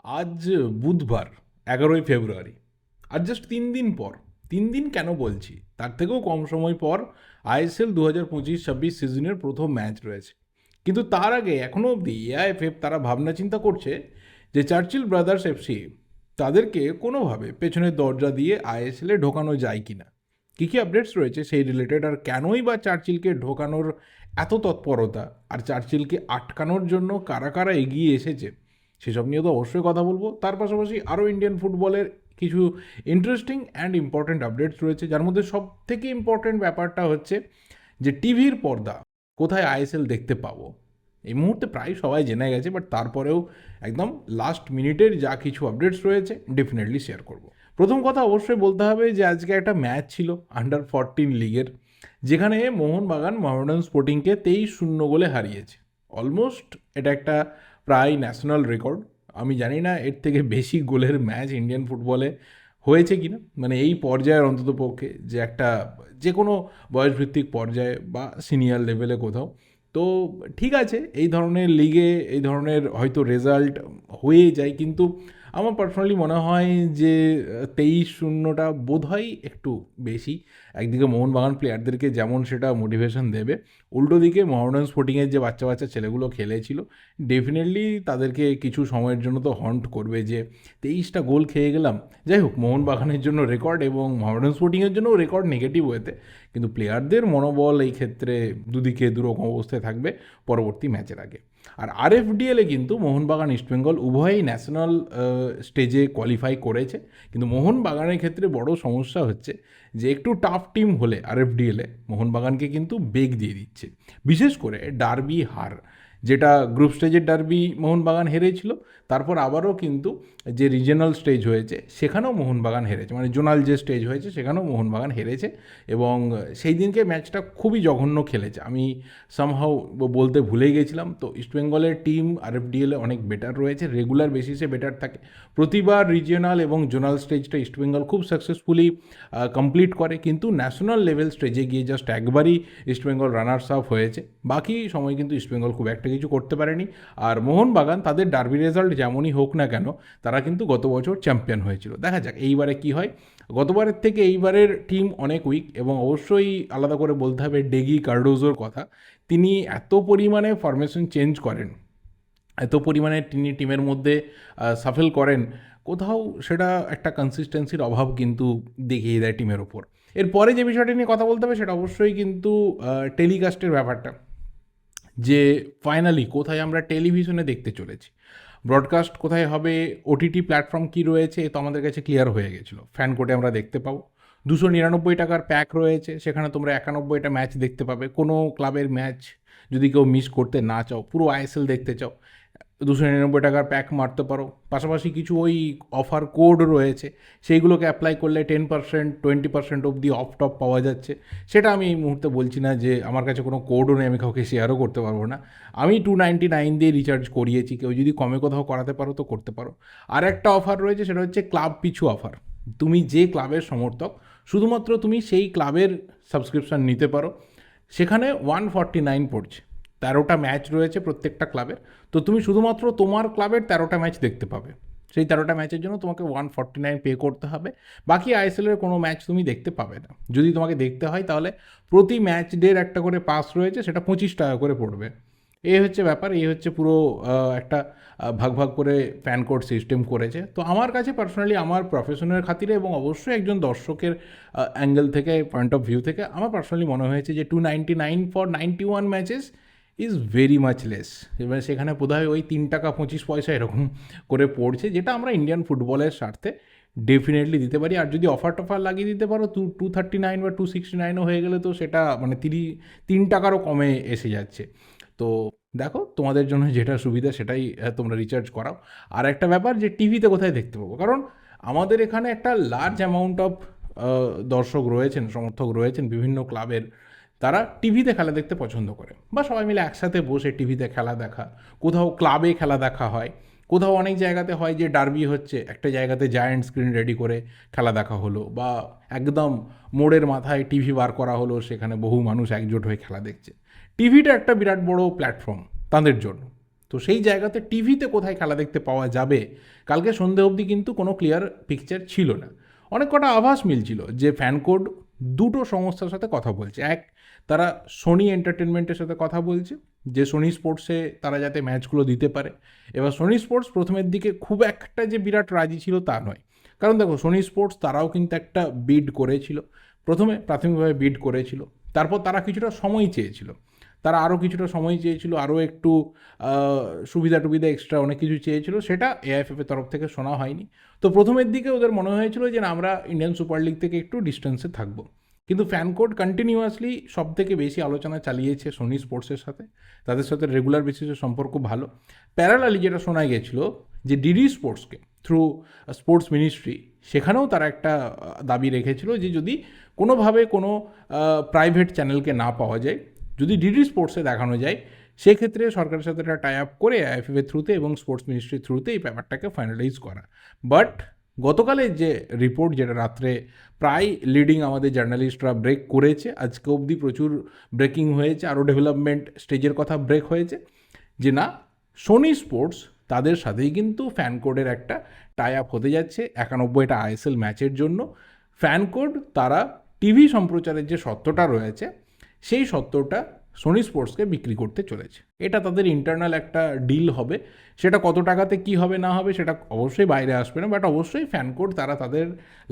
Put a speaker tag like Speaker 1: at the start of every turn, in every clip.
Speaker 1: আজ বুধবার 11ই ফেব্রুয়ারি। আর জাস্ট 3 দিন পর, 3 দিন কেন বলছি, তার থেকেও কম সময় পর আইএসএল 2025-26 সিজনের প্রথম ম্যাচ রয়েছে। কিন্তু তার আগে এখনও অবধি এআইএফএফ তারা ভাবনা চিন্তা করছে যে চার্চিল ব্রাদার্স এফসি তাদেরকে কোনোভাবে পেছনের দরজা দিয়ে আইএসএলে ঢোকানো যায় কিনা। কী কী আপডেটস রয়েছে সেই রিলেটেড, আর কেনই বা চার্চিলকে ঢোকানোর এত তৎপরতা, আর চার্চিলকে আটকানোর জন্য কারা কারা এগিয়ে এসেছে, সেসব নিয়ে তো অবশ্যই কথা বলবো। তার পাশাপাশি আরও ইন্ডিয়ান ফুটবলের কিছু ইন্টারেস্টিং অ্যান্ড ইম্পর্ট্যান্ট আপডেটস রয়েছে, যার মধ্যে সব থেকে ইম্পর্ট্যান্ট ব্যাপারটা হচ্ছে যে টিভির পর্দা কোথায় আইএসএল দেখতে পাবো। এই মুহূর্তে প্রায় সবাই জেনে গেছে, বাট তারপরেও একদম লাস্ট মিনিটের যা কিছু আপডেটস রয়েছে ডেফিনেটলি শেয়ার করব। প্রথম কথা অবশ্যই বলতে হবে যে আজকে একটা ম্যাচ ছিল আন্ডার 14 লিগের, যেখানে মোহনবাগান মোহামেডান স্পোর্টিংকে 23-0 গোলে হারিয়েছে। অলমোস্ট এটা একটা প্রায় ন্যাশনাল রেকর্ড। আমি জানি না এর থেকে বেশি গোলের ম্যাচ ইন্ডিয়ান ফুটবলে হয়েছে কিনা, মানে এই পর্যায়ের অন্তত পক্ষে, যে একটা যে কোনো বয়সভিত্তিক পর্যায়ে বা সিনিয়র লেভেলে কোথাও। তো ঠিক আছে, এই ধরনের লিগে এই ধরনের হয়তো রেজাল্ট হয়ে যায়, কিন্তু আমার পার্সোনালি মনে হয় যে 23-0টা বোধহয় একটু বেশি। একদিকে মোহনবাগান প্লেয়ারদেরকে যেমন সেটা মোটিভেশন দেবে, উল্টো দিকে মোহামেডান স্পোর্টিংয়ের যে বাচ্চা বাচ্চা ছেলেগুলো খেলেছিল, ডেফিনেটলি তাদেরকে কিছু সময়ের জন্য তো হন্ট করবে যে 23টা গোল খেয়ে গেলাম। যাই হোক, মোহনবাগানের জন্য রেকর্ড এবং মোহামেডান স্পোর্টিংয়ের জন্যও রেকর্ড নেগেটিভ ওয়েতে, কিন্তু প্লেয়ারদের মনোবল এই ক্ষেত্রে দুদিকে দুরকম অবস্থায় থাকবে পরবর্তী ম্যাচের আগে। আর আরএফডিএলে কিন্তু মোহনবাগান ইস্টবেঙ্গল উভয়ই ন্যাশনাল স্টেজে কোয়ালিফাই করেছে, কিন্তু মোহনবাগানের ক্ষেত্রে বড় সমস্যা হচ্ছে যে একটু টাফ টিম হলে আরএফডিএলে মোহনবাগানকে কিন্তু বেগ দিয়ে দিচ্ছে। বিশেষ করে ডার্বি হার, যেটা গ্রুপ স্টেজের ডার্বি মোহনবাগান হেরেছিল, তারপর আবারও কিন্তু যে রিজিয়নাল স্টেজ হয়েছে সেখানেও মোহনবাগান হেরেছে, মানে জোনাল যে স্টেজ হয়েছে সেখানেও মোহনবাগান হেরেছে। এবং সেই দিনকে ম্যাচটা খুবই জঘন্য খেলেছে, আমি সামহাও বলতে ভুলেই গেছিলাম। তো ইস্টবেঙ্গলের টিম আরএফডিএলে অনেক বেটার রয়েছে, রেগুলার বেসিসে বেটার থাকে। প্রতিবার রিজিয়নাল এবং জোনাল স্টেজটা ইস্টবেঙ্গল খুব সাকসেসফুলি কমপ্লিট করে, কিন্তু ন্যাশনাল লেভেল স্টেজে গিয়ে জাস্ট একবারই ইস্টবেঙ্গল রানার্স আপ হয়েছে। বাকি সময় কিন্তু ইস্টবেঙ্গল খুব একটা কিছু করতে পারেনি। আর মোহনবাগান তাদের ডার্বি রেজাল্ট যেমনই হোক না কেন, তারা কিন্তু গত বছর চ্যাম্পিয়ন হয়েছিল। দেখা যাক এইবারে কি হয়। গতবারের থেকে এইবারের টিম অনেক উইক, এবং অবশ্যই আলাদা করে বলতে হবে ডেগি কার্ডোজোর কথা। তিনি এত পরিমাণে ফরমেশন চেঞ্জ করেন, এত পরিমাণে তিনি টিমের মধ্যে সাফেল করেন, কোথাও সেটা একটা কনসিস্টেন্সির অভাব কিন্তু দেখিয়ে দেয় টিমের ওপর। এরপরে যে বিষয়টা নিয়ে কথা বলতে হবে সেটা অবশ্যই কিন্তু টেলিকাস্টের ব্যাপারটা, যে ফাইনালি কোথায় আমরা টেলিভিশনে দেখতে চলেছি, ব্রডকাস্ট কোথায় হবে, ওটিটি প্ল্যাটফর্ম কী রয়েছে, এ তো আমাদের কাছে ক্লিয়ার হয়ে গেছিলো। ফ্যান কোর্টে আমরা দেখতে পাবো 299 টাকার প্যাক রয়েছে, সেখানে তোমরা 91টা ম্যাচ দেখতে পাবে। কোনো ক্লাবের ম্যাচ যদি কেউ মিস করতে না চাও, পুরো আইএসএল দেখতে চাও, 299 টাকার প্যাক মারতে পারো। পাশাপাশি কিছু ওই অফার কোড রয়েছে, সেইগুলোকে অ্যাপ্লাই করলে 10%, 20% অবধি অফ টপ পাওয়া যাচ্ছে। সেটা আমি এই মুহূর্তে বলছি না, যে আমার কাছে কোনো কোডও নেই, আমি কাউকে শেয়ারও করতে পারবো না। আমি 299 দিয়ে রিচার্জ করিয়েছি, কেউ যদি কমে কোথাও করাতে পারো তো করতে পারো। আর একটা অফার রয়েছে, সেটা হচ্ছে ক্লাব পিছু অফার। তুমি যে ক্লাবের সমর্থক, শুধুমাত্র তুমি সেই ক্লাবের সাবস্ক্রিপশান নিতে পারো। সেখানে 149 পড়ছে, 13টা ম্যাচ রয়েছে প্রত্যেকটা ক্লাবের। তো তুমি শুধুমাত্র তোমার ক্লাবের 13টা ম্যাচ দেখতে পাবে। সেই 13টা ম্যাচের জন্য তোমাকে 149 পে করতে হবে। বাকি আইএসএলের কোনো ম্যাচ তুমি দেখতে পাবে না। যদি তোমাকে দেখতে হয় তাহলে প্রতি ম্যাচ ডের একটা করে পাস রয়েছে, সেটা 25 টাকা করে পড়বে। এই হচ্ছে ব্যাপার, এই হচ্ছে পুরো একটা ভাগ ভাগ করে ফ্যান কোড সিস্টেম করেছে। তো আমার কাছে পার্সোনালি, আমার প্রফেশনের খাতিরে এবং অবশ্যই একজন দর্শকের অ্যাঙ্গেল থেকে, পয়েন্ট অফ ভিউ থেকে, আমার পার্সোনালি মনে হয়েছে যে 299 for 91 matches is very much less. এবার সেখানে বোধহয় ওই 3 টাকা 25 পয়সা এরকম করে পড়ছে, যেটা আমরা ইন্ডিয়ান ফুটবলের স্বার্থে ডেফিনেটলি দিতে পারি। আর যদি অফার টফার লাগিয়ে দিতে পারো 239 বা 269ও হয়ে গেলে, তো সেটা মানে 3 টাকারও কমে এসে যাচ্ছে। তো দেখো, তোমাদের জন্য যেটা সুবিধা সেটাই তোমরা রিচার্জ করাও। আর একটা ব্যাপার, যে টিভিতে কোথায় দেখতে পাবো, কারণ আমাদের এখানে একটা লার্জ অ্যামাউন্ট অফ দর্শক রয়েছেন, সমর্থক রয়েছেন বিভিন্ন ক্লাবের। তারা টিভিতে খেলা দেখতে পছন্দ করে, বা সবাই মিলে একসাথে বসে টিভিতে খেলা দেখা। কোথাও ক্লাবে খেলা দেখা হয়, কোথাও অনেক জায়গাতে হয় যে ডার্বি হচ্ছে, একটা জায়গাতে জায়ান্ট স্ক্রিন রেডি করে খেলা দেখা হলো, বা একদম মোড়ের মাথায় টিভি বার করা হলো, সেখানে বহু মানুষ একজোট হয়ে খেলা দেখছে। টিভিটা একটা বিরাট বড় প্ল্যাটফর্ম তাদের জন্য। তো সেই জায়গাতে টিভিতে কোথায় খেলা দেখতে পাওয়া যাবে, কালকে সন্ধে অবধি কিন্তু কোনো ক্লিয়ার পিকচার ছিল না। অনেক কটা আভাস মিলছিল যে ফ্যান কোড দুটো সংস্থার সাথে কথা বলছে। এক, তারা সোনি এন্টারটেনমেন্টের সাথে কথা বলছে যে সোনি স্পোর্টসে তারা যাতে ম্যাচগুলো দিতে পারে। এবার সোনি স্পোর্টস প্রথমের দিকে খুব একটা যে বিরাট রাজি ছিল তা নয়, কারণ দেখো সোনি স্পোর্টস তারাও কিন্তু একটা বিড করেছিল, প্রথমে প্রাথমিকভাবে বিড করেছিল, তারপর তারা কিছুটা সময় চেয়েছিল, তারা আরও কিছুটা সময় চেয়েছিল, আরও একটু সুবিধা টুবিধা এক্সট্রা অনেক কিছু চেয়েছিল, সেটা এআইএফএফের তরফ থেকে শোনা হয়নি। তো প্রথমের দিকে ওদের মনে হয়েছিল যে না, আমরা ইন্ডিয়ান সুপার লিগ থেকে একটু ডিস্টেন্সে থাকবো, কিন্তু ফ্যান কোড কন্টিনিউয়াসলি সব থেকে বেশি আলোচনা চালিয়েছে সোনি স্পোর্টসের সাথে, তাদের সাথে রেগুলার বেসিসে সম্পর্ক ভালো। প্যারালালি যেটা শোনা গেছিলো যে ডিডি স্পোর্টসকে থ্রু স্পোর্টস মিনিস্ট্রি, সেখানেও তারা একটা দাবি রেখেছিল যে যদি কোনোভাবে কোনো প্রাইভেট চ্যানেলকে না পাওয়া যায়, যদি ডিডি স্পোর্টসে দেখানো যায়, সেক্ষেত্রে সরকারের সাথে একটা টাই আপ করে আইএফএফ এর থ্রুতে এবং স্পোর্টস মিনিস্ট্রির থ্রুতে এই ব্যাপারটাকে ফাইনালাইজ করা। বাট গতকালের যে রিপোর্ট, যেটা রাত্রে প্রায় লিডিং আমাদের জার্নালিস্টরা ব্রেক করেছে, আজকে অবধি প্রচুর ব্রেকিং হয়েছে, আরও ডেভেলপমেন্ট স্টেজের কথা ব্রেক হয়েছে, যে না, সোনি স্পোর্টস তাদের সাথেই কিন্তু ফ্যান কোডের একটা টাই আপ হতে যাচ্ছে 91টা আইএসএল ম্যাচের জন্য। ফ্যান কোড তারা টিভি সম্প্রচারের যে সত্ত্বটা রয়েছে, সেই সত্ত্বটা সোনি স্পোর্টসকে বিক্রি করতে চলেছে। এটা তাদের ইন্টারনাল একটা ডিল হবে, সেটা কত টাকাতে কি হবে না হবে সেটা অবশ্যই বাইরে আসবে না, বাট অবশ্যই ফ্যান কোড তারা তাদের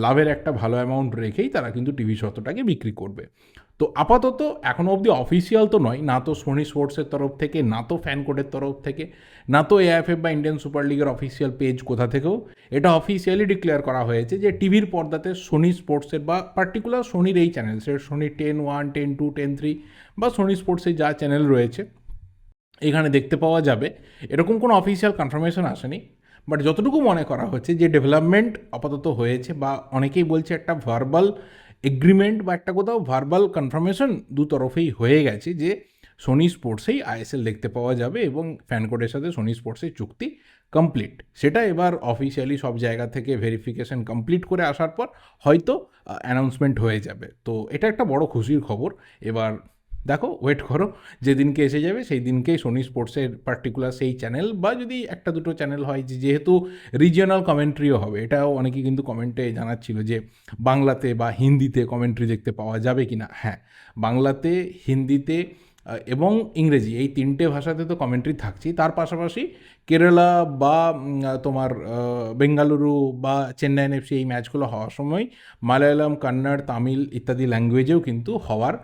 Speaker 1: লাভের একটা ভালো অ্যামাউন্ট রেখেই তারা কিন্তু টিভি সত্ত্বটাকে বিক্রি করবে। তো আপাতত এখনও অবধি অফিসিয়াল তো নয়, না তো সোনি স্পোর্টসের তরফ থেকে, না তো ফ্যান কোডের তরফ থেকে, না তো এআইএফএফ বা ইন্ডিয়ান সুপার লিগের অফিসিয়াল পেজ কোথা থেকেও এটা অফিসিয়ালি ডিক্লেয়ার করা হয়েছে যে টিভির পর্দাতে সোনি স্পোর্টসের বা পার্টিকুলার সোনির এই চ্যানেল, সে সোনি 10-1, 10-2, 10-3 বা সোনি স্পোর্টসের যা চ্যানেল রয়েছে এখানে দেখতে পাওয়া যাবে, এরকম কোনো অফিসিয়াল কনফার্মেশন আসেনি। বাট যতটুকু মনে করা হচ্ছে যে ডেভেলপমেন্ট আপাতত হয়েছে, বা অনেকেই বলছে একটা ভার্বাল এগ্রিমেন্ট বা একটা কোথাও ভার্বাল কনফার্মেশন দু তরফেই হয়ে গেছে যে সোনি স্পোর্টসেই আইএসএল দেখতে পাওয়া যাবে এবং ফ্যান কোডের সাথে সোনি স্পোর্টসের চুক্তি কমপ্লিট। সেটা এবার অফিসিয়ালি সব জায়গা থেকে ভেরিফিকেশন কমপ্লিট করে আসার পর হয়তো অ্যানাউন্সমেন্ট হয়ে যাবে। তো এটা একটা বড় খুশির খবর। এবার দেখো, ওয়েট করো, যেদিনকে এসে যাবে সেই দিনকেই সোনি স্পোর্টসের পার্টিকুলার সেই চ্যানেল, বা যদি একটা দুটো চ্যানেল হয়, যেহেতু রিজিওনাল কমেন্ট্রিও হবে, এটাও অনেকে কিন্তু কমেন্টে জানাচ্ছিল যে বাংলাতে বা হিন্দিতে কমেন্ট্রি দেখতে পাওয়া যাবে কি না। হ্যাঁ, বাংলাতে, হিন্দিতে এবং ইংরেজি, এই তিনটে ভাষাতে তো কমেন্ট্রি থাকছেই, তার পাশাপাশি কেরালা বা তোমার বেঙ্গালুরু বা চেন্নাই এফসি এই ম্যাচগুলো হওয়ার সময় মালায়ালাম, কন্নড়, তামিল ইত্যাদি ল্যাঙ্গুয়েজেও কিন্তু হওয়ার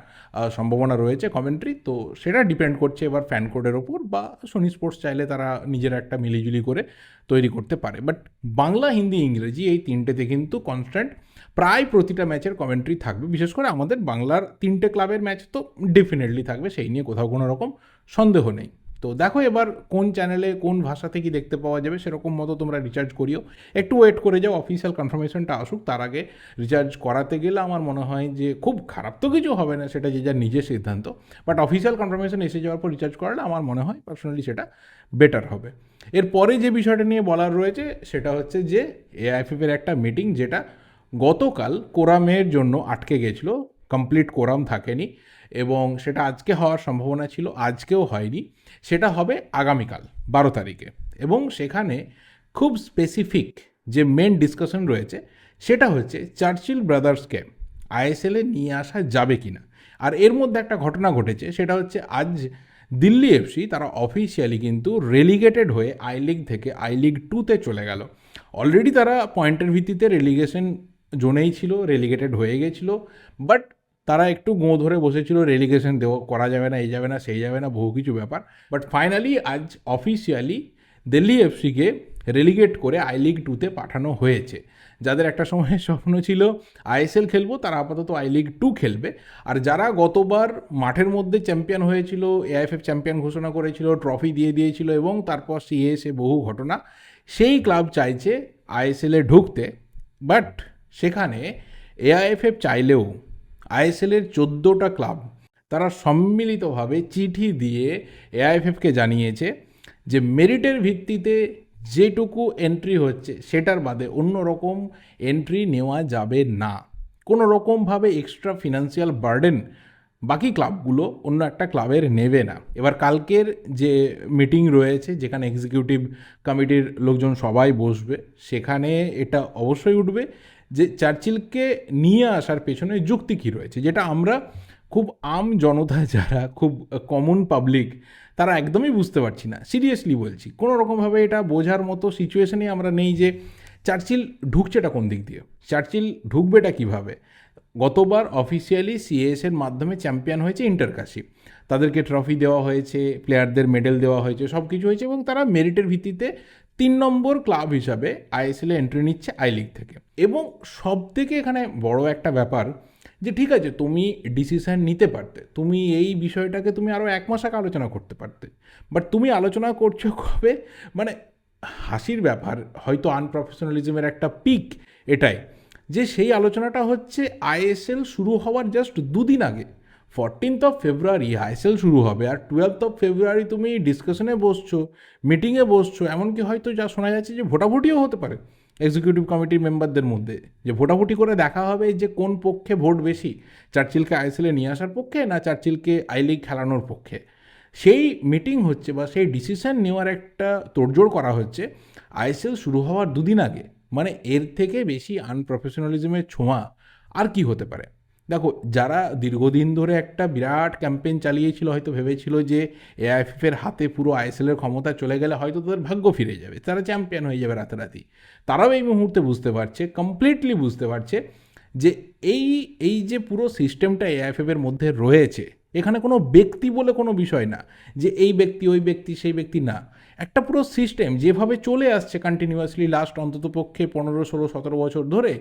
Speaker 1: সম্ভাবনা রয়েছে কমেন্ট্রি। তো সেটা ডিপেন্ড করছে এবার ফ্যান কোডের ওপর, বা সোনি স্পোর্টস চাইলে তারা নিজের একটা মিলিজুলি করে তৈরি করতে পারে। বাট বাংলা, হিন্দি, ইংরেজি এই তিনটেতে কিন্তু কনস্ট্যান্ট প্রায় প্রতিটা ম্যাচের কমেন্ট্রি থাকবে। বিশেষ করে আমাদের বাংলার তিনটে ক্লাবের ম্যাচ তো ডেফিনেটলি থাকবে, সেই নিয়ে কোথাও কোনো রকম সন্দেহ নেই। তো দেখো এবার কোন চ্যানেলে কোন ভাষাতে কি দেখতে পাওয়া যাবে, সেরকম মতো তোমরা রিচার্জ করিও, একটু ওয়েট করে যাও অফিসিয়াল কনফার্মেশনটা আসুক, তার আগে রিচার্জ করাতে গেলে আমার মনে হয় যে খুব খারাপ তো কিছু হবে না, সেটা যে যার নিজের সিদ্ধান্ত, বাট অফিসিয়াল কনফার্মেশন এসে যাওয়ার পর রিচার্জ করালে আমার মনে হয় পার্সোনালি সেটা বেটার হবে। এরপরে যে বিষয়টা নিয়ে বলার রয়েছে সেটা হচ্ছে যে এআইএফএফের একটা মিটিং, যেটা গতকাল কোরামের জন্য আটকে গেছিলো, কমপ্লিট কোরাম থাকেনি, এবং সেটা আজকে হওয়ার সম্ভাবনা ছিল, আজকেও হয়নি। সেটা হবে আগামীকাল 12 তারিখে, এবং সেখানে খুব স্পেসিফিক যে মেন ডিসকাশন রয়েছে সেটা হচ্ছে চার্চিল ব্রাদার্সকে আইএসএলে নিয়ে আসা যাবে কি না। আর এর মধ্যে একটা ঘটনা ঘটেছে, সেটা হচ্ছে আজ দিল্লি এফসি তারা অফিসিয়ালি কিন্তু রেলিগেটেড হয়ে আই লিগ থেকে আই লিগ 2-তে চলে গেল। অলরেডি তারা পয়েন্টের ভিত্তিতে রেলিগেশন জোনেই ছিল, রেলিগেটেড হয়ে গেছিলো, বাট তারা একটু গোঁ ধরে বসেছিল, রেলিগেশন করা যাবে না, এই যাবে না, সেই যাবে না, বহু কিছু ব্যাপার। বাট ফাইনালি আজ অফিসিয়ালি দিল্লি এফসিকে রেলিগেট করে আই লিগ 2-তে পাঠানো হয়েছে। যাদের একটা সময় স্বপ্ন ছিল আইএসএল খেলবো, তারা আপাতত আই লিগ 2 খেলবে। আর যারা গতবার মাঠের মধ্যে চ্যাম্পিয়ন হয়েছিল, এআইএফএফ চ্যাম্পিয়ন ঘোষণা করেছিল, ট্রফি দিয়ে দিয়েছিল, এবং তারপর সিএসএ বহু ঘটনা, সেই ক্লাব চাইছে আইএসএলে ঢুকতে। বাট সেখানে এআইএফএফ চাইলেও আইএসএলের 14টা ক্লাব তারা সম্মিলিতভাবে চিঠি দিয়ে এআইএফএফকে জানিয়েছে যে মেরিটের ভিত্তিতে যেটুকু এন্ট্রি হচ্ছে সেটার বাদে অন্য রকম এন্ট্রি নেওয়া যাবে না। কোনো রকমভাবে এক্সট্রা ফিনান্সিয়াল বার্ডেন বাকি ক্লাবগুলো অন্য একটা ক্লাবের নেবে না। এবার কালকের যে মিটিং রয়েছে, যেখানে এক্সিকিউটিভ কমিটির লোকজন সবাই বসবে, সেখানে এটা অবশ্যই উঠবে যে চার্চিলকে নিয়ে আসার পেছনে যুক্তি কী রয়েছে, যেটা আমরা খুব জনতা যারা খুব কমন পাবলিক তারা একদমই বুঝতে পারছি না। সিরিয়াসলি বলছি, কোনো রকমভাবে এটা বোঝার মতো সিচুয়েশনে আমরা নেই যে চার্চিল ঢুকছেটা কোন দিক দিয়ে, চার্চিল ঢুকবেটা কীভাবে। গতবার অফিসিয়ালি সিএসের মাধ্যমে চ্যাম্পিয়ন হয়েছে ইন্টারকাশি, তাদেরকে ট্রফি দেওয়া হয়েছে, প্লেয়ারদের মেডেল দেওয়া হয়েছে, সব কিছু হয়েছে, এবং তারা মেরিটের ভিত্তিতে 3 নম্বর ক্লাব হিসাবে আইএসএলে এন্ট্রি নিচ্ছে আই লিগ থেকে। এবং সব থেকে এখানে বড় একটা ব্যাপার যে ঠিক আছে, তুমি ডিসিশন নিতে পারতে, তুমি এই বিষয়টাকে তুমি আরও 1 মাস আগে আলোচনা করতে পারতে, বাট তুমি আলোচনা করছো কবে, মানে হাসির ব্যাপার, হয়তো আনপ্রফেশনালিজমের একটা পিক এটাই, যে সেই আলোচনাটা হচ্ছে আইএসএল শুরু হওয়ার জাস্ট 2 দিন আগে। 14th ফেব্রুয়ারি আইএসএল শুরু হবে, আর 12th ফেব্রুয়ারি তুমি ডিসকাশনে বসছো, মিটিংয়ে বসছো, এমনকি হয়তো যা শোনা যাচ্ছে যে ভোটাভুটিও হতে পারে এক্সিকিউটিভ কমিটির মেম্বারদের মধ্যে, যে ভোটাভুটি করে দেখা হবে যে কোন পক্ষে ভোট বেশি, চার্চিলকে আইএসএলে নিয়ে আসার পক্ষে না চার্চিলকে আই লিগ খেলানোর পক্ষে। সেই মিটিং হচ্ছে বা সেই ডিসিশন নেওয়ার একটা তোড়জোড় করা হচ্ছে আইএসএল শুরু হওয়ার 2 দিন আগে। মানে এর থেকে বেশি আনপ্রফেশনালিজমের ছোঁয়া আর কি হতে পারে। দেখো, যারা দীর্ঘদিন ধরে একটা বিরাট ক্যাম্পেইন চালিয়েছিল, হয়তো ভেবেছিল যে এআইএফএফের হাতে পুরো আইএসএলের ক্ষমতা চলে গেলে হয়তো তাদের ভাগ্য ফিরে যাবে, তারা চ্যাম্পিয়ন হয়ে যাবে রাতারাতি, তারাও এই মুহূর্তে বুঝতে পারছে, কমপ্লিটলি বুঝতে পারছে যে এই এই যে পুরো সিস্টেমটা এআইএফএফের মধ্যে রয়েছে, এখানে কোনো ব্যক্তি বলে কোনো বিষয় না, যে এই ব্যক্তি ওই ব্যক্তি সেই ব্যক্তি না, একটা পুরো সিস্টেম যেভাবে চলে আসছে কন্টিনিউয়াসলি লাস্ট অন্তত পক্ষে 15, 16, 17 বছর ধরে,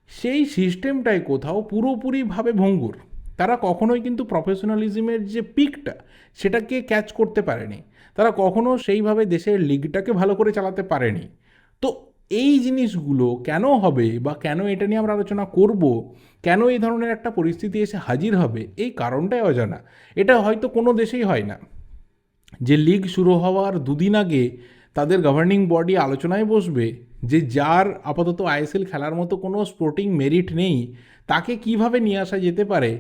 Speaker 1: সেই সিস্টেমটাই কোথাও পুরোপুরিভাবে ভঙ্গুর। তারা কখনোই কিন্তু প্রফেশনালিজমের যে পিকটা সেটাকে ক্যাচ করতে পারেনি, তারা কখনো সেইভাবে দেশের লিগটাকে ভালো করে চালাতে পারেনি। তো এই জিনিসগুলো কেন হবে বা কেন এটা নিয়ে আমরা আলোচনা করব, কেন এই ধরনের একটা পরিস্থিতি এসে হাজির হবে, এই কারণটাই অজানা। এটা হয়তো কোনো দেশেই হয় না যে লিগ শুরু হওয়ার 2 দিন আগে তাদের গভর্নিং বডি আলোচনায় বসবে যে যার আপাতত আইএসএল খেলার মতো কোনো স্পোর্টিং মেরিট নেই, তাকে কিভাবে নিয়ে আসা যেতে পারে,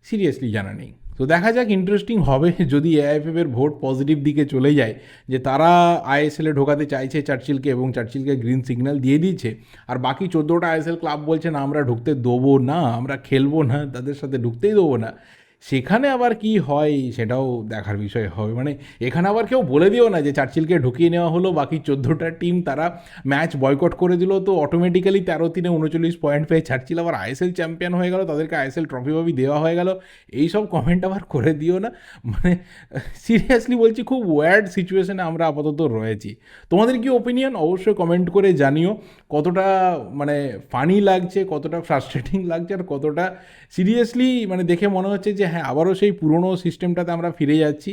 Speaker 1: সিরিয়াসলি জানা নেই। তো দেখা যাক, ইন্টারেস্টিং হবে যদি এআইএফএফের ভোট পজিটিভ দিকে চলে যায়, যে তারা আইএসএলে ঢোকাতে চাইছে চার্চিলকে এবং চার্চিলকে গ্রিন সিগন্যাল দিয়ে দিয়েছে, আর বাকি 14টা আইএসএল ক্লাব বলছে না আমরা ঢুকতে দেবো না, আমরা খেলবো না, তাদের সাথে ঢুকতেই দেবো না। সেখানে আবার কি হয় সেটাও দেখার বিষয় হবে। মানে এখানে আবার কেউ বলে দিও না যে চার্চিলকে ঢুকিয়ে নেওয়া হলো, বাকি 14টা টিম তারা ম্যাচ বয়কট করে দিল, তো অটোমেটিক্যালি 13-3 39 পয়েন্ট পেয়ে চার্চিল আবার আইএসএল চ্যাম্পিয়ন হয়ে গেল, তাদেরকে আইএসএল ট্রফি দেওয়া হয়ে গেল, এই সব কমেন্ট আবার করে দিও না। মানে সিরিয়াসলি বলছি, খুব ওয়ার্ড সিচুয়েশনে আমরা আপাতত রয়েছি। তোমাদের কি ওপিনিয়ন অবশ্যই কমেন্ট করে জানিও, কতটা মানে ফানি লাগছে, কতটা ফ্রাস্ট্রেটিং লাগছে, আর কতটা সিরিয়াসলি মানে দেখে মনে হচ্ছে যে হ্যাঁ আবারও সেই পুরনো সিস্টেমটাতে আমরা ফিরে যাচ্ছি।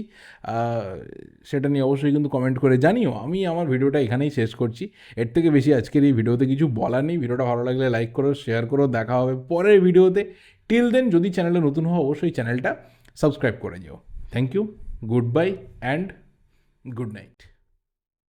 Speaker 1: সেটা নিয়ে অবশ্যই কিন্তু কমেন্ট করে জানিও। আমি আমার ভিডিওটা এখানেই শেষ করছি, এর থেকে বেশি আজকের এই ভিডিওতে কিছু বলার নেই। ভিডিওটা ভালো লাগলে লাইক করো, শেয়ার করো, দেখা হবে পরের ভিডিওতে। টিল দেন, যদি চ্যানেলে নতুন হও অবশ্যই চ্যানেলটা সাবস্ক্রাইব করে যেও। Thank you, goodbye and good night.